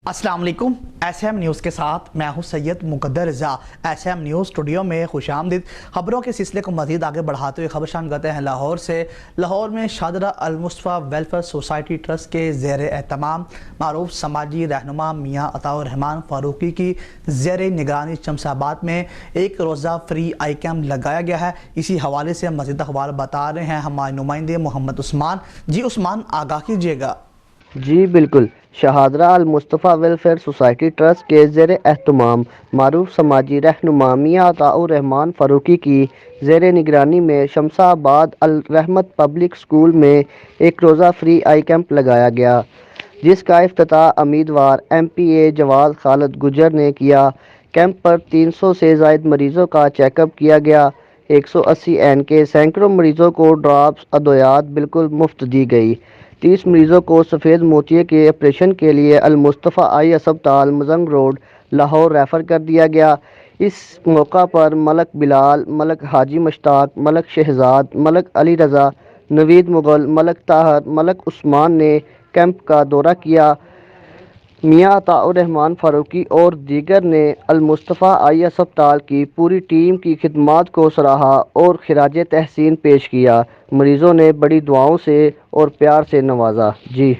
अस्सलाम वालेकुम। SM news के साथ मैं हूं सैयद मुकद्दर रज़ा। एसएम न्यूज़ स्टूडियो में खुशामदीद। खबरों के सिलसिले को मज़ीद आगे बढ़ाते हुए खबर शामिल करते हैं लाहौर से। लाहौर में शादरा अल मुस्तफ़ा वेलफेयर सोसाइटी ट्रस्ट के ज़ेर एहतमाम मारूफ समाजी रहनुमा मियाँ अताउर रहमान फ़ारूकी की ज़ेर निगरानी शमशाबाद में एक रोज़ा फ्री आई कैम्प लगाया गया है। इसी हवाले से मज़ीद अखबार बता रहे हैं हमारे नुमाइंदे मोहम्मद उस्मान। जी उस्मान, आगाह कीजिएगा। जी बिल्कुल। शहादरा अल मुस्तफ़ा वेलफेयर सोसाइटी ट्रस्ट के ज़ेर एहतमाम मारूफ समाजी रहनुमा मियाँ अताउर रहमान फ़ारूकी की ज़ेर निगरानी में शमशाबाद अल रहमत पब्लिक स्कूल में एक रोज़ा फ्री आई कैंप लगाया गया, जिसका इफ्तिताह उम्मीदवार MPA जवाद खालिद गुजर ने किया। कैंप पर 300 से ज़ायद मरीज़ों का चेकअप किया गया। 180 एन के सैकड़ों मरीज़ों को ड्रॉप्स अद्वियात बिल्कुल मुफ्त दी गई। 30 मरीज़ों को सफ़ेद मोतिये के ऑपरेशन के लिए अल मुस्तफ़ा आई अस्पताल मजंग रोड लाहौर रेफ़र कर दिया गया। इस मौका पर मलक बिलाल, मलक हाजी मुश्ताक, मलक शहजाद, मलक अली रज़ा, नवीद मुगल, मलक ताहर, मलक उस्मान ने कैंप का दौरा किया। मियाँ अताउर रहमान फ़ारूकी और दीगर ने अल मुस्तफ़ा आई अस्पताल की पूरी टीम की खिदमात को सराहा और खिराज तहसीन पेश किया। मरीज़ों ने बड़ी दुआओं से और प्यार से नवाजा। जी।